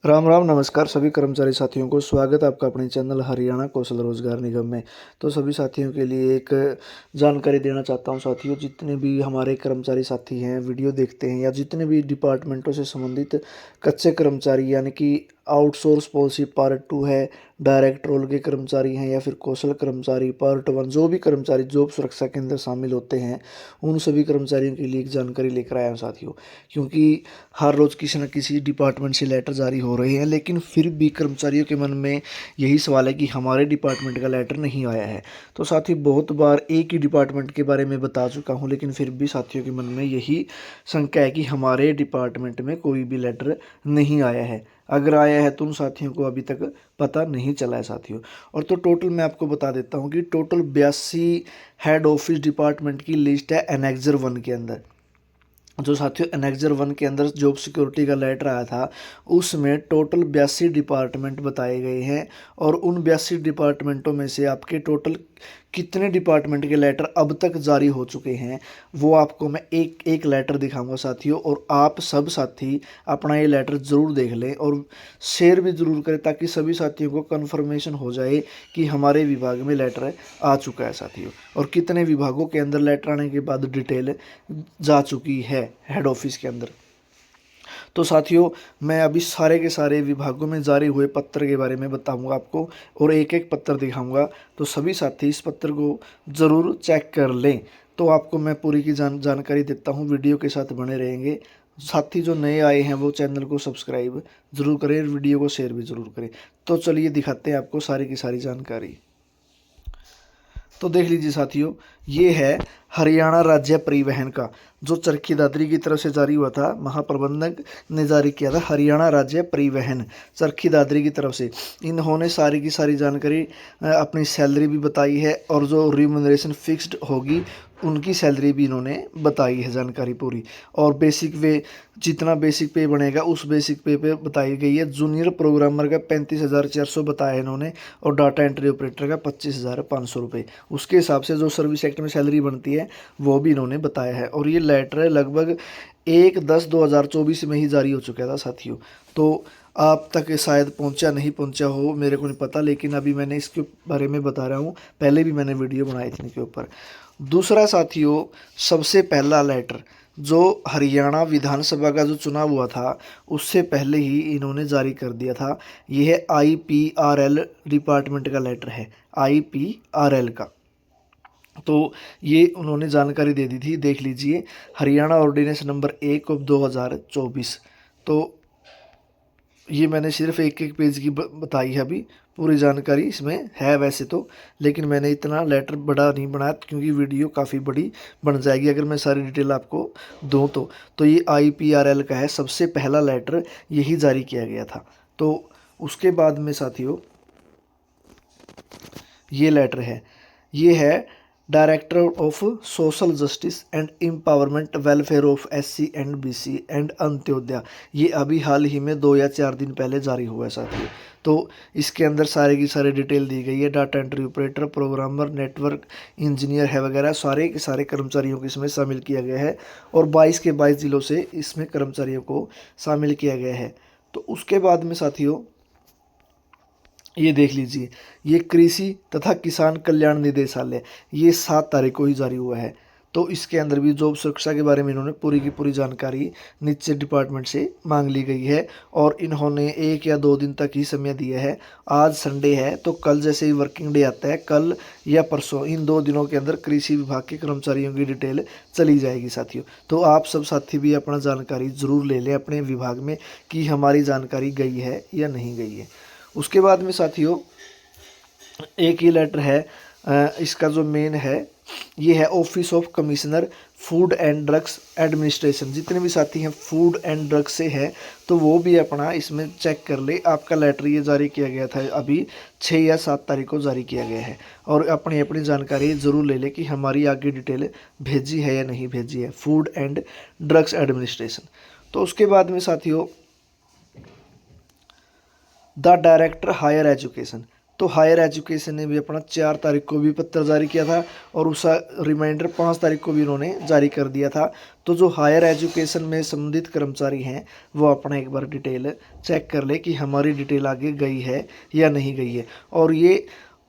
राम राम नमस्कार सभी कर्मचारी साथियों को स्वागत है आपका अपने चैनल हरियाणा कौशल रोजगार निगम में। तो सभी साथियों के लिए एक जानकारी देना चाहता हूं साथियों, जितने भी हमारे कर्मचारी साथी हैं वीडियो देखते हैं या जितने भी डिपार्टमेंटों से संबंधित कच्चे कर्मचारी यानी कि आउटसोर्स पॉलिसी पार्ट 2 है, डायरेक्ट रोल के कर्मचारी हैं या फिर कौशल कर्मचारी पार्ट 1, जो भी कर्मचारी जॉब सुरक्षा के अंदर शामिल होते हैं उन सभी कर्मचारियों के लिए एक जानकारी लेकर आया हूं साथियों। क्योंकि हर रोज़ किसी न किसी डिपार्टमेंट से लेटर जारी हो रहे हैं, लेकिन फिर भी कर्मचारियों के मन में यही सवाल है कि हमारे डिपार्टमेंट का लेटर नहीं आया है। तो साथियों बहुत बार एक ही डिपार्टमेंट के बारे में बता चुका हूं, लेकिन फिर भी साथियों के मन में यही शंका है कि हमारे डिपार्टमेंट में कोई भी लेटर नहीं आया है। अगर आया है तो उन साथियों को अभी तक पता नहीं चला है साथियों। और तो टोटल मैं आपको बता देता हूँ कि टोटल 82 हेड ऑफिस डिपार्टमेंट की लिस्ट है एनेक्जर 1 के अंदर। जो साथियों एनेक्जर 1 के अंदर जॉब सिक्योरिटी का लेटर आया था उसमें टोटल 82 डिपार्टमेंट बताए गए हैं। और उन 82 डिपार्टमेंटों में से आपके टोटल कितने डिपार्टमेंट के लेटर अब तक जारी हो चुके हैं वो आपको मैं एक एक लेटर दिखाऊंगा साथियों। और आप सब साथी अपना ये लेटर ज़रूर देख लें और शेयर भी ज़रूर करें ताकि सभी साथियों को कन्फर्मेशन हो जाए कि हमारे विभाग में लेटर आ चुका है साथियों। और कितने विभागों के अंदर लेटर आने के बाद डिटेल जा चुकी है हेड ऑफिस के अंदर। तो साथियों मैं अभी सारे के सारे विभागों में जारी हुए पत्र के बारे में बताऊंगा आपको और एक एक पत्र दिखाऊंगा। तो सभी साथी इस पत्र को ज़रूर चेक कर लें। तो आपको मैं पूरी की जानकारी देता हूं, वीडियो के साथ बने रहेंगे। साथी जो नए आए हैं वो चैनल को सब्सक्राइब ज़रूर करें, वीडियो को शेयर भी ज़रूर करें। तो चलिए दिखाते हैं आपको सारी की सारी जानकारी। तो देख लीजिए साथियों, ये है हरियाणा राज्य परिवहन का जो चरखी दादरी की तरफ से जारी हुआ था, महाप्रबंधक ने जारी किया था हरियाणा राज्य परिवहन चरखी दादरी की तरफ से। इन्होंने सारी की सारी जानकारी अपनी सैलरी भी बताई है और जो रिम्यूनरेशन फिक्स्ड होगी उनकी सैलरी भी इन्होंने बताई है जानकारी पूरी। और बेसिक वे जितना बेसिक पे बनेगा उस बेसिक पे बताई गई है। जूनियर प्रोग्रामर का 35,400 बताया इन्होंने और डाटा एंट्री ऑपरेटर का 25,500 रुपये। उसके हिसाब से जो सर्विस सेक्टर में सैलरी बनती है वो भी इन्होंने बताया है। और ये लेटर लगभग 1/10/2024 में ही जारी हो चुका था साथियों। तो आप तक शायद पहुंचा नहीं पहुंचा हो मेरे को नहीं पता, लेकिन अभी मैंने इसके बारे में बता रहा हूं। पहले भी मैंने वीडियो बनाई थी इनके ऊपर। दूसरा साथियों, सबसे पहला लेटर जो हरियाणा विधानसभा का जो चुनाव हुआ था उससे पहले ही इन्होंने जारी कर दिया था। यह है IPRL डिपार्टमेंट का लेटर है, IPRL का। तो ये उन्होंने जानकारी दे दी थी, देख लीजिए, हरियाणा ऑर्डिनेंस नंबर 1/2024। तो ये मैंने सिर्फ एक एक पेज की बताई है, अभी पूरी जानकारी इसमें है वैसे तो, लेकिन मैंने इतना लेटर बड़ा नहीं बनाया क्योंकि वीडियो काफ़ी बड़ी बन जाएगी अगर मैं सारी डिटेल आपको दूँ तो ये IPRL का है, सबसे पहला लेटर यही जारी किया गया था। तो उसके बाद में साथियों ये लेटर है, ये है director of social justice and empowerment welfare of SC and BC and Antyodaya. ये अभी हाल ही में 2 या 4 दिन पहले जारी हुआ है साथियों। तो इसके अंदर सारे की सारी डिटेल दी गई है, data entry operator, programmer, network engineer है वगैरह, सारे के सारे कर्मचारियों को इसमें शामिल किया गया है। और 22 के 22 जिलों से इसमें कर्मचारियों को शामिल किया गया है। तो उसके बाद में साथियों ये देख लीजिए, ये कृषि तथा किसान कल्याण निदेशालय, ये 7 तारीख को ही जारी हुआ है। तो इसके अंदर भी जॉब सुरक्षा के बारे में इन्होंने पूरी की पूरी जानकारी नीचे डिपार्टमेंट से मांग ली गई है। और इन्होंने 1 या 2 दिन तक ही समय दिया है। आज संडे है तो कल जैसे ही वर्किंग डे आता है, कल या परसों, इन 2 दिनों के अंदर कृषि विभाग के कर्मचारियों की डिटेल चली जाएगी साथियों। तो आप सब साथी भी अपना जानकारी ज़रूर ले लें अपने विभाग में कि हमारी जानकारी गई है या नहीं गई है। उसके बाद में साथियों एक ही लेटर है, इसका जो मेन है ये है office of commissioner food and drugs administration. जितने भी साथी हैं फूड एंड ड्रग्स से हैं तो वो भी अपना इसमें चेक कर ले। आपका लेटर ये जारी किया गया था, अभी 6 या 7 तारीख को जारी किया गया है। और अपनी अपनी जानकारी ज़रूर ले लें कि हमारी आगे डिटेल भेजी है या नहीं भेजी है, फूड एंड ड्रग्स एडमिनिस्ट्रेशन। तो उसके बाद में साथियों द डायरेक्टर हायर एजुकेशन, तो हायर एजुकेशन ने भी अपना 4 तारीख को भी पत्र जारी किया था और उसका रिमाइंडर 5 तारीख को भी उन्होंने जारी कर दिया था। तो जो हायर एजुकेशन में संबंधित कर्मचारी हैं वो अपना एक बार डिटेल चेक कर ले कि हमारी डिटेल आगे गई है या नहीं गई है। और ये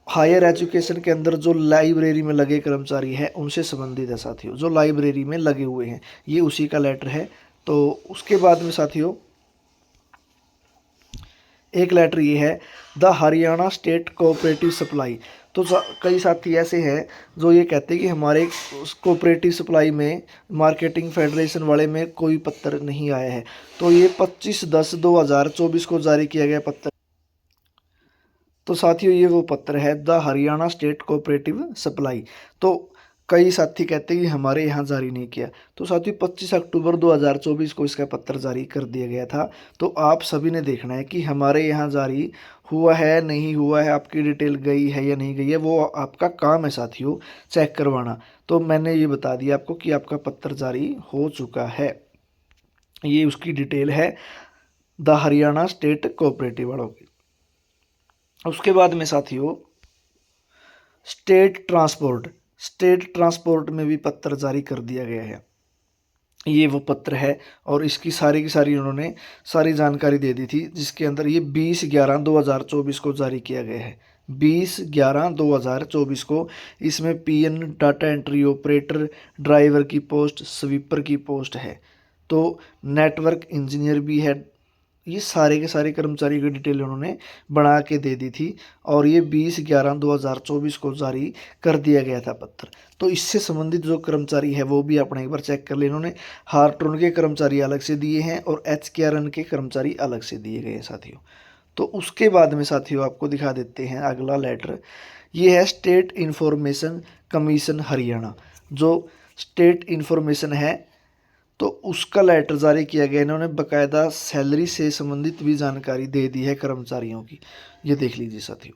हायर एजुकेशन के अंदर जो लाइब्रेरी में लगे कर्मचारी हैं उनसे संबंधित है साथियों, जो लाइब्रेरी में लगे हुए हैं, ये उसी का लेटर है। तो उसके बाद में साथियों एक लेटर ये है the Haryana state cooperative supply. तो कई साथी ऐसे हैं जो ये कहते हैं कि हमारे कोऑपरेटिव सप्लाई में मार्केटिंग फेडरेशन वाले में कोई पत्र नहीं आया है। तो ये 25/10/2024 को जारी किया गया पत्र। तो साथियों ये वो पत्र है the Haryana state cooperative supply. तो कई साथी कहते हैं कि हमारे यहाँ जारी नहीं किया। तो साथियों 25 अक्टूबर 2024 को इसका पत्र जारी कर दिया गया था। तो आप सभी ने देखना है कि हमारे यहाँ जारी हुआ है नहीं हुआ है, आपकी डिटेल गई है या नहीं गई है, वो आपका काम है साथियों चेक करवाना। तो मैंने ये बता दिया आपको कि आपका पत्र जारी हो चुका है, ये उसकी डिटेल है द हरियाणा स्टेट कोऑपरेटिव वालों की। उसके बाद में साथियों स्टेट ट्रांसपोर्ट में भी पत्र जारी कर दिया गया है। ये वो पत्र है और इसकी सारी की सारी उन्होंने सारी जानकारी दे दी थी, जिसके अंदर ये 20/11/2024 को जारी किया गया है। 20/11/2024 को इसमें PN data entry operator, driver की पोस्ट, स्वीपर की पोस्ट है, तो नेटवर्क इंजीनियर भी है। ये सारे के सारे कर्मचारी की डिटेल उन्होंने बना के दे दी थी और ये 20/11/2024 को जारी कर दिया गया था पत्र। तो इससे संबंधित जो कर्मचारी है वो भी अपने एक बार चेक कर ले। इन्होंने हार्ट्रोन के कर्मचारी अलग से दिए हैं और एचकेआरएन के कर्मचारी अलग से दिए गए हैं साथियों। तो उसके बाद में साथियों आपको दिखा देते हैं अगला लेटर। ये है स्टेट इंफॉर्मेशन कमीशन हरियाणा। जो स्टेट इंफॉर्मेशन है तो उसका लेटर जारी किया गया। इन्होंने बकायदा सैलरी से संबंधित भी जानकारी दे दी है कर्मचारियों की, ये देख लीजिए साथियों,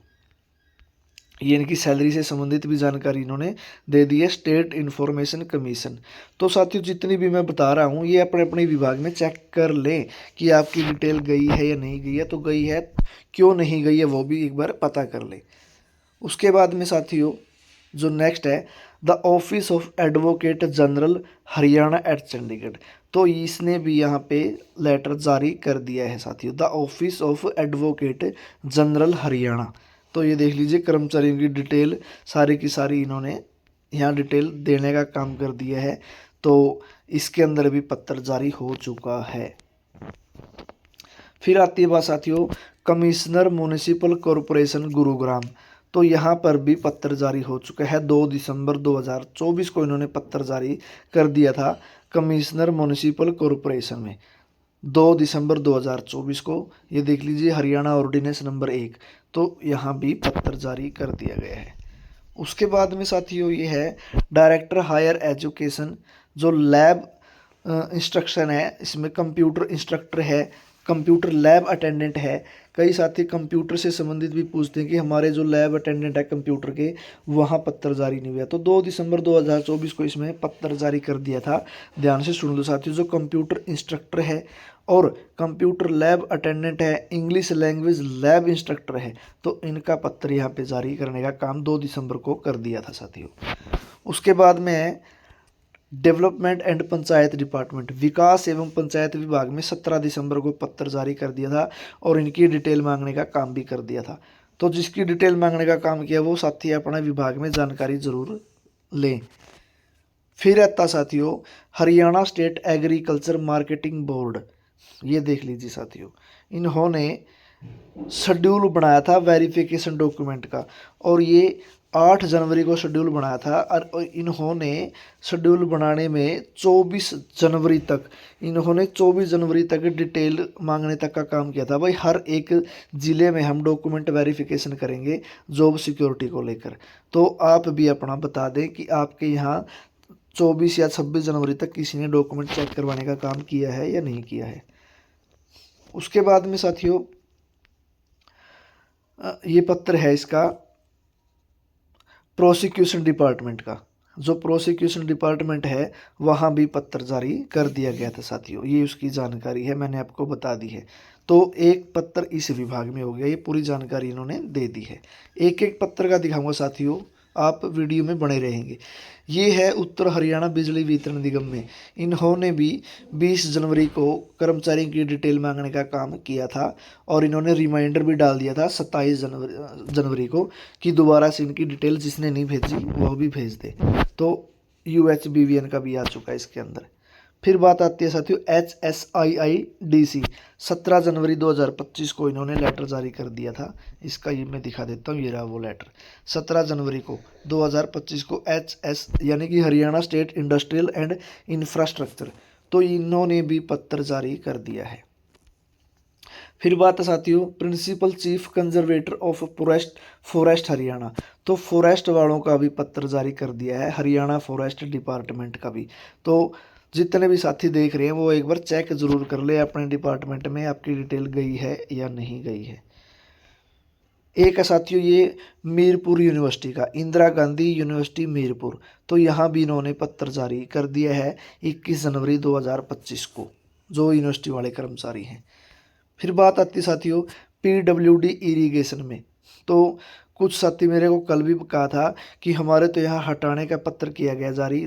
ये इनकी सैलरी से संबंधित भी जानकारी इन्होंने दे दी है स्टेट इंफॉर्मेशन कमीशन। तो साथियों जितनी भी मैं बता रहा हूँ ये अपने अपने विभाग में चेक कर लें कि आपकी डिटेल गई है या नहीं गई है। तो गई है, क्यों नहीं गई है वो भी एक बार पता कर लें। उसके बाद में साथियों जो नेक्स्ट है the office of advocate general Haryana at Chandigarh. तो इसने भी यहाँ पे लेटर जारी कर दिया है साथियों, the office of advocate general Haryana. तो ये देख लीजिए कर्मचारियों की डिटेल सारी की सारी इन्होंने यहाँ डिटेल देने का काम कर दिया है। तो इसके अंदर भी पत्र जारी हो चुका है। फिर आती है बात साथियों कमिश्नर म्युनिसिपल कॉरपोरेशन गुरुग्राम। तो यहाँ पर भी पत्र जारी हो चुका है। 2 दिसंबर 2024 को इन्होंने पत्र जारी कर दिया था कमिश्नर म्युनिसिपल कॉरपोरेशन में, 2 दिसंबर 2024 को। ये देख लीजिए हरियाणा ऑर्डिनेंस नंबर 1। तो यहाँ भी पत्र जारी कर दिया गया है। उसके बाद में साथियों ये है डायरेक्टर हायर एजुकेशन। जो लैब इंस्ट्रक्शन है इसमें कंप्यूटर इंस्ट्रक्टर है, कंप्यूटर लैब अटेंडेंट है। कई साथी कंप्यूटर से संबंधित भी पूछते हैं कि हमारे जो लैब अटेंडेंट है कंप्यूटर के वहाँ पत्र जारी नहीं हुआ। तो 2 दिसंबर 2024 को इसमें पत्र जारी कर दिया था। ध्यान से सुन लो साथियों, जो कंप्यूटर इंस्ट्रक्टर है और कंप्यूटर लैब अटेंडेंट है, इंग्लिश लैंग्वेज लैब इंस्ट्रक्टर है, तो इनका पत्र यहाँ पे जारी करने का काम 2 दिसंबर को कर दिया था साथियों। उसके बाद में डेवलपमेंट एंड पंचायत डिपार्टमेंट, विकास एवं पंचायत विभाग में 17 दिसंबर को पत्र जारी कर दिया था और इनकी डिटेल मांगने का काम भी कर दिया था। तो जिसकी डिटेल मांगने का काम किया वो साथी अपने विभाग में जानकारी जरूर लें। फिर आता साथियों Haryana state agriculture marketing board. ये देख लीजिए साथियों, इन्होंने शेड्यूल बनाया था वेरिफिकेशन डॉक्यूमेंट का और ये 8 जनवरी को शेड्यूल बनाया था और इन्होंने शेड्यूल बनाने में 24 जनवरी तक इन्होंने 24 जनवरी तक डिटेल मांगने तक का काम किया था। भाई हर एक ज़िले में हम डॉक्यूमेंट वेरिफिकेशन करेंगे जॉब सिक्योरिटी को लेकर। तो आप भी अपना बता दें कि आपके यहाँ 24 या 26 जनवरी तक किसी ने डॉक्यूमेंट चेक करवाने का काम किया है या नहीं किया है। उसके बाद में साथियों ये पत्र है इसका प्रोसिक्यूशन डिपार्टमेंट का। जो प्रोसिक्यूशन डिपार्टमेंट है वहाँ भी पत्र जारी कर दिया गया था साथियों, ये उसकी जानकारी है, मैंने आपको बता दी है। तो एक पत्र इस विभाग में हो गया। ये पूरी जानकारी इन्होंने दे दी है। एक एक पत्र का दिखाऊंगा साथियों, आप वीडियो में बने रहेंगे। ये है उत्तर हरियाणा बिजली वितरण निगम में, इन्होंने भी 20 जनवरी को कर्मचारी की डिटेल मांगने का काम किया था और इन्होंने रिमाइंडर भी डाल दिया था 27 जनवरी को कि दोबारा से इनकी डिटेल जिसने नहीं भेजी वह भी भेज दे। तो UHBVN का भी आ चुका है इसके अंदर। फिर बात आती है साथियों HSIIDC, 17 जनवरी 2025 को इन्होंने लेटर जारी कर दिया था। इसका ये मैं दिखा देता हूँ, ये रहा वो लेटर। 17 जनवरी को 2025 को HS यानी कि Haryana state industrial and infrastructure, तो इन्होंने भी पत्र जारी कर दिया है। फिर बात है साथियों principal chief conservator of forest Haryana, तो फॉरेस्ट वालों का भी पत्र जारी कर दिया है, हरियाणा फॉरेस्ट डिपार्टमेंट का भी। तो जितने भी साथी देख रहे हैं वो एक बार चेक जरूर कर ले अपने डिपार्टमेंट में आपकी डिटेल गई है या नहीं गई है। एक है साथियों ये मीरपुर यूनिवर्सिटी का, इंदिरा गांधी यूनिवर्सिटी मीरपुर, तो यहाँ भी इन्होंने पत्र जारी कर दिया है 21 जनवरी 2025 को, जो यूनिवर्सिटी वाले कर्मचारी हैं। फिर बात आती है साथियों PWD इरिगेशन में, तो कुछ साथी मेरे को कल भी कहा था कि हमारे तो यहाँ हटाने का पत्र किया गया जारी,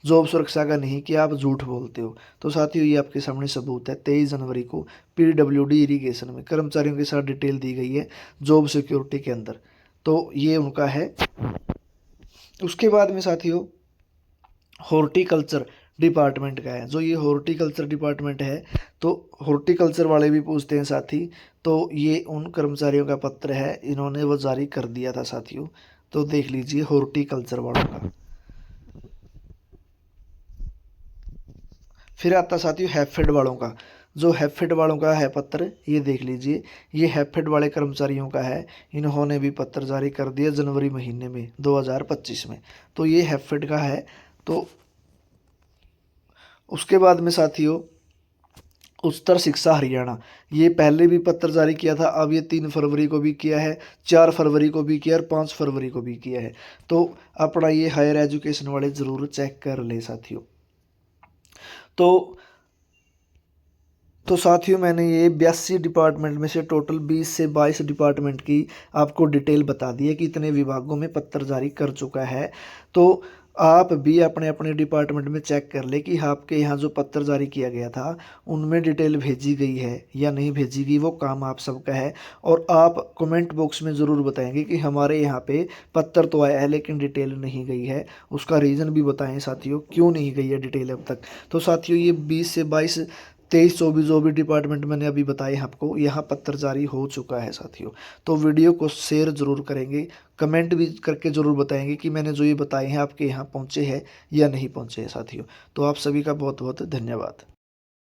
जॉब सुरक्षा का नहीं किया, आप झूठ बोलते हो। तो साथियों ये आपके सामने सबूत है, 23 जनवरी को PWD इरिगेशन में कर्मचारियों के साथ डिटेल दी गई है जॉब सिक्योरिटी के अंदर, तो ये उनका है। उसके बाद में साथियों हॉर्टिकल्चर डिपार्टमेंट का है, जो ये हॉर्टिकल्चर डिपार्टमेंट है, तो हॉर्टिकल्चर वाले भी पूछते हैं साथी, तो ये उन कर्मचारियों का पत्र है, इन्होंने वो जारी कर दिया था साथियों। तो देख लीजिए हॉर्टिकल्चर वालों का। फिर आता साथियों हैफेड वालों का, जो हैफेड वालों का है पत्र, ये देख लीजिए, ये हैफेड वाले कर्मचारियों का है, इन्होंने भी पत्र जारी कर दिया जनवरी महीने में 2025 में, तो ये हैफेड का है। तो उसके बाद में साथियों उच्चतर शिक्षा हरियाणा, ये पहले भी पत्र जारी किया था, अब ये 3 फरवरी को भी किया है, 4 फरवरी को भी किया और 5 फरवरी को भी किया है। तो अपना ये हायर एजुकेशन वाले ज़रूर चेक कर ले साथियों। तो साथियों मैंने ये 82 डिपार्टमेंट में से टोटल 20 से 22 डिपार्टमेंट की आपको डिटेल बता दी है कि इतने विभागों में पत्र जारी कर चुका है। तो आप भी अपने अपने डिपार्टमेंट में चेक कर ले कि आपके यहाँ जो पत्र जारी किया गया था उनमें डिटेल भेजी गई है या नहीं भेजी गई, वो काम आप सबका है। और आप कमेंट बॉक्स में ज़रूर बताएंगे कि हमारे यहाँ पे पत्र तो आया है लेकिन डिटेल नहीं गई है, उसका रीज़न भी बताएं साथियों, क्यों नहीं गई है डिटेल अब तक। तो साथियों ये 20 से 22 23 24 जो भी डिपार्टमेंट मैंने अभी बताए आपको, यहाँ पत्र जारी हो चुका है साथियों। तो वीडियो को शेयर ज़रूर करेंगे, कमेंट भी करके ज़रूर बताएंगे कि मैंने जो ये बताए हैं आपके यहाँ पहुँचे हैं या नहीं पहुँचे हैं साथियों। तो आप सभी का बहुत बहुत धन्यवाद।